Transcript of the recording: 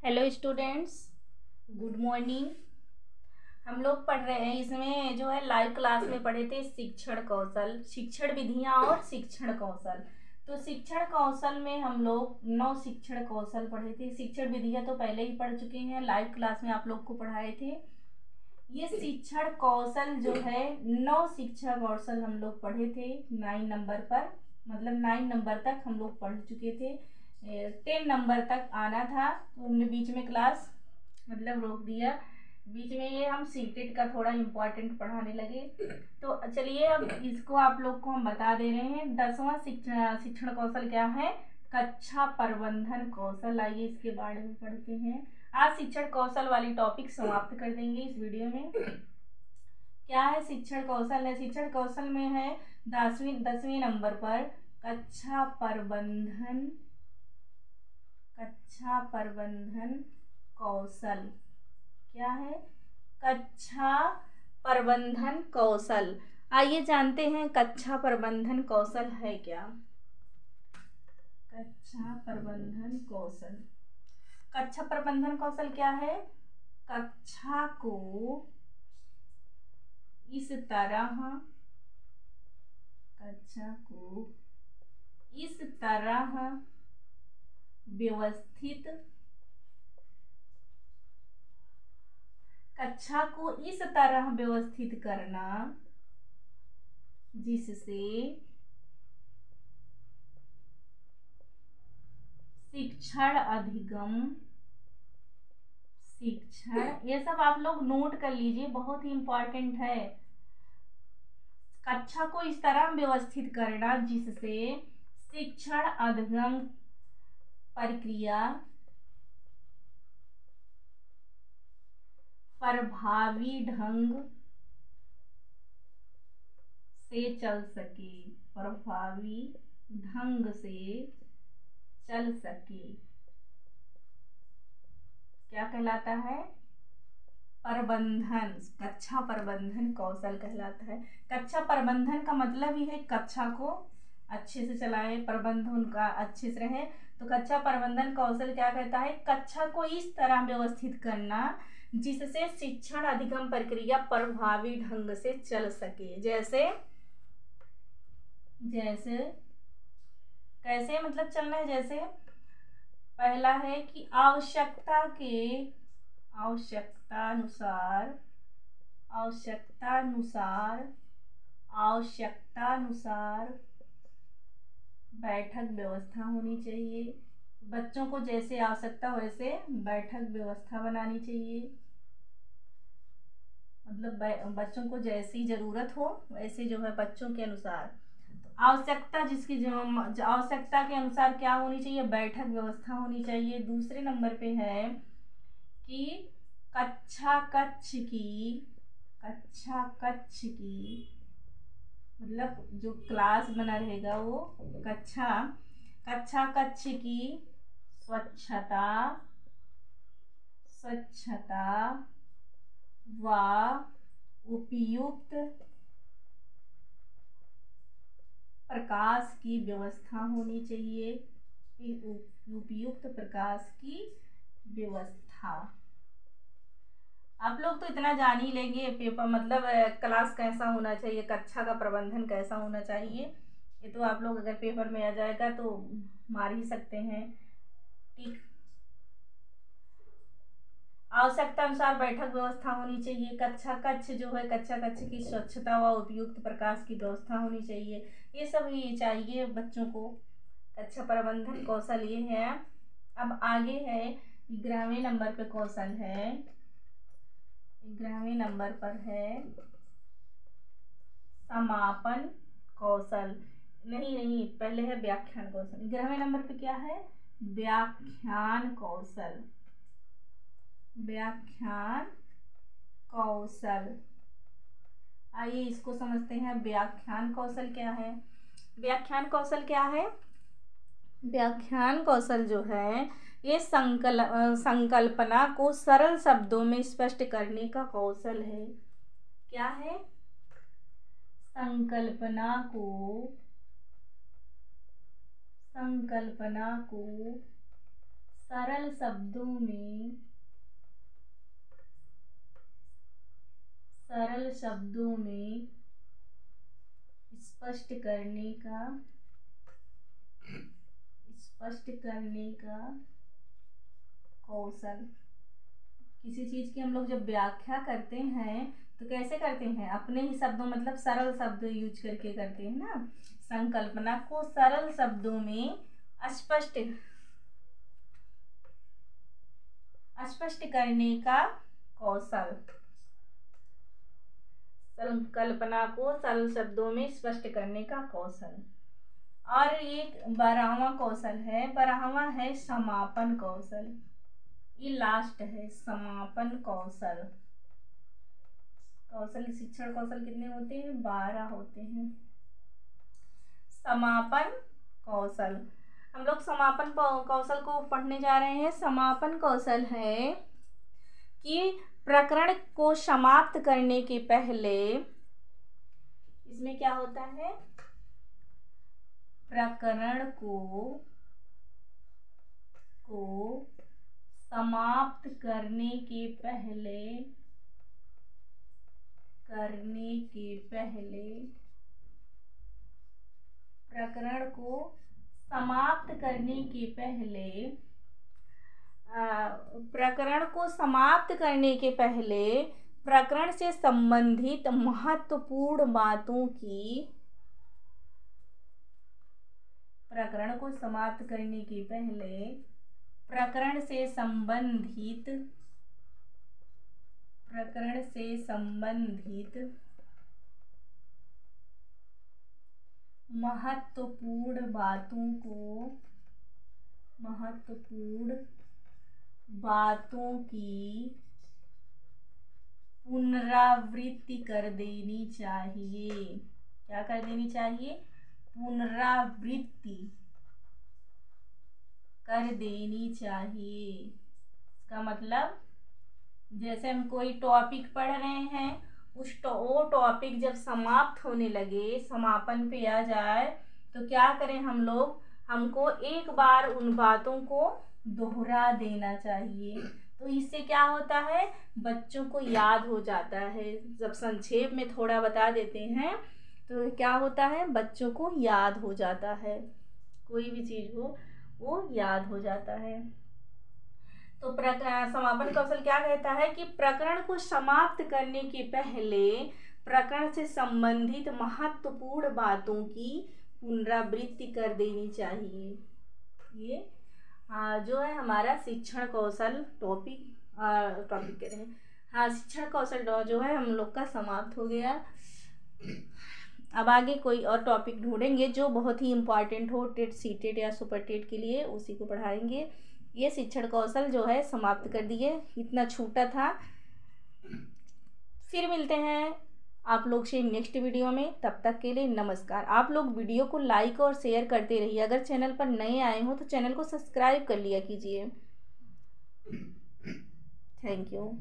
Hello students, good morning. हम लोग पढ़ रहे हैं, इसमें जो है लाइव क्लास में पढ़े थे शिक्षण कौशल, शिक्षण विधियां और शिक्षण कौशल। तो शिक्षण कौशल में हम लोग 9 शिक्षण कौशल पढ़े थे। शिक्षण विधियां तो पहले ही पढ़ चुके हैं, लाइव क्लास में आप लोग को पढ़ाए थे। ये शिक्षण कौशल जो है 9 शिक्षण कौशल हम लोग पढ़े थे 9 नंबर पर, मतलब 9 नंबर तक हम लोग पढ़ चुके थे। 10 नंबर तक आना था तो हमने बीच में क्लास मतलब रोक दिया। बीच में ये हम सीटेट का थोड़ा इम्पोर्टेंट पढ़ाने लगे। तो चलिए अब इसको आप लोग को हम बता दे रहे हैं। 10वां शिक्षण कौशल क्या है? कक्षा प्रबंधन कौशल। आइए इसके बारे में पढ़ते हैं। आज शिक्षण कौशल वाली टॉपिक समाप्त कर देंगे इस वीडियो में। क्या है शिक्षण कौशल? है शिक्षण कौशल में है 10वीं नंबर पर कक्षा प्रबंधन कौशल। क्या है? कक्षा प्रबंधन कौशल। आइए जानते हैं कक्षा प्रबंधन कौशल है क्या। कक्षा प्रबंधन कौशल, कक्षा प्रबंधन कौशल क्या है? कक्षा को इस तरह व्यवस्थित कक्षा को इस तरह व्यवस्थित करना जिससे ये सब आप लोग नोट कर लीजिए, बहुत ही इंपॉर्टेंट है। कक्षा को इस तरह व्यवस्थित करना जिससे शिक्षण अधिगम प्रक्रिया प्रभावी ढंग से चल सके। क्या कहलाता है? प्रबंधन, कक्षा प्रबंधन कौशल कहलाता है। कक्षा प्रबंधन का मतलब ही है कक्षा को अच्छे से चलाए, प्रबंध उनका अच्छे से रहे। तो कक्षा प्रबंधन कौशल क्या कहता है? कक्षा को इस तरह व्यवस्थित करना जिससे शिक्षण अधिगम प्रक्रिया प्रभावी ढंग से चल सके। जैसे कैसे मतलब चलना है? जैसे पहला है कि आवश्यकतानुसार बैठक व्यवस्था होनी चाहिए। बच्चों को जैसे आवश्यकता वैसे बैठक व्यवस्था बनानी चाहिए। मतलब बच्चों को जैसी जरूरत हो वैसे जो है बच्चों के अनुसार आवश्यकता आवश्यकता के अनुसार क्या होनी चाहिए? बैठक व्यवस्था होनी चाहिए। दूसरे नंबर पे है कि कक्षा कक्ष की मतलब जो क्लास बना रहेगा वो कक्षा कक्ष की स्वच्छता व उपयुक्त प्रकाश की व्यवस्था होनी चाहिए। उपयुक्त प्रकाश की व्यवस्था। आप लोग तो इतना जान ही लेंगे पेपर मतलब क्लास कैसा होना चाहिए, कक्षा का प्रबंधन कैसा होना चाहिए। ये तो आप लोग अगर पेपर में आ जाएगा तो मार ही सकते हैं। ठीक, आवश्यकता अनुसार बैठक व्यवस्था होनी चाहिए। कक्षा कक्ष की स्वच्छता व उपयुक्त प्रकाश की व्यवस्था होनी चाहिए। ये सब ही चाहिए बच्चों को। कक्षा प्रबंधन कौशल ये है। अब आगे है 11वें नंबर पे कौशल है। 11वें नंबर पर है समापन कौशल। नहीं, पहले है व्याख्यान कौशल। 11वें नंबर पे क्या है? व्याख्यान कौशल। आइए इसको समझते हैं। व्याख्यान कौशल क्या है? व्याख्यान कौशल क्या है? व्याख्यान कौशल जो है ये संकल्पना को सरल शब्दों में स्पष्ट करने का कौशल है। क्या है? संकल्पना को सरल शब्दों में स्पष्ट करने का कौशल। किसी चीज की हम लोग जब व्याख्या करते हैं तो कैसे करते हैं, अपने ही शब्दों मतलब सरल शब्द यूज करके करते हैं ना। संकल्पना को सरल शब्दों में स्पष्ट करने का कौशल। संकल्पना को सरल शब्दों में स्पष्ट करने का कौशल। और एक 12वां कौशल है, 12वां है समापन कौशल। ये लास्ट है, समापन कौशल। शिक्षण कौशल कितने होते हैं, 12 होते हैं। समापन कौशल, हम लोग समापन कौशल को पढ़ने जा रहे हैं। समापन कौशल है कि प्रकरण को समाप्त करने के पहले, इसमें क्या होता है, प्रकरण को समाप्त करने के पहले प्रकरण को समाप्त करने के पहले प्रकरण से संबंधित महत्वपूर्ण बातों की प्रकरण से संबंधित महत्वपूर्ण बातों की पुनरावृत्ति कर देनी चाहिए। क्या कर देनी चाहिए, पुनरावृत्ति कर देनी चाहिए। इसका मतलब जैसे हम कोई टॉपिक पढ़ रहे हैं, वो टॉपिक जब समाप्त होने लगे, समापन पे आ जाए, तो क्या करें हम लोग, हमको एक बार उन बातों को दोहरा देना चाहिए। तो इससे क्या होता है, बच्चों को याद हो जाता है। जब संक्षेप में थोड़ा बता देते हैं तो क्या होता है, बच्चों को याद हो जाता है। कोई भी चीज़ हो वो याद हो जाता है। तो समापन कौशल क्या कहता है कि प्रकरण को समाप्त करने के पहले प्रकरण से संबंधित महत्वपूर्ण बातों की पुनरावृत्ति कर देनी चाहिए। ये जो है हमारा शिक्षण कौशल टॉपिक कह रहे हैं, शिक्षण कौशल जो है हम लोग का समाप्त हो गया। अब आगे कोई और टॉपिक ढूंढेंगे जो बहुत ही इम्पॉर्टेंट हो टेट, सीटेट या सुपर टेट के लिए, उसी को पढ़ाएंगे। ये शिक्षण कौशल जो है समाप्त कर दिए, इतना छूटा था। फिर मिलते हैं आप लोग से नेक्स्ट वीडियो में, तब तक के लिए नमस्कार। आप लोग वीडियो को लाइक और शेयर करते रहिए। अगर चैनल पर नए आए हो तो चैनल को सब्सक्राइब कर लिया कीजिए। Thank you.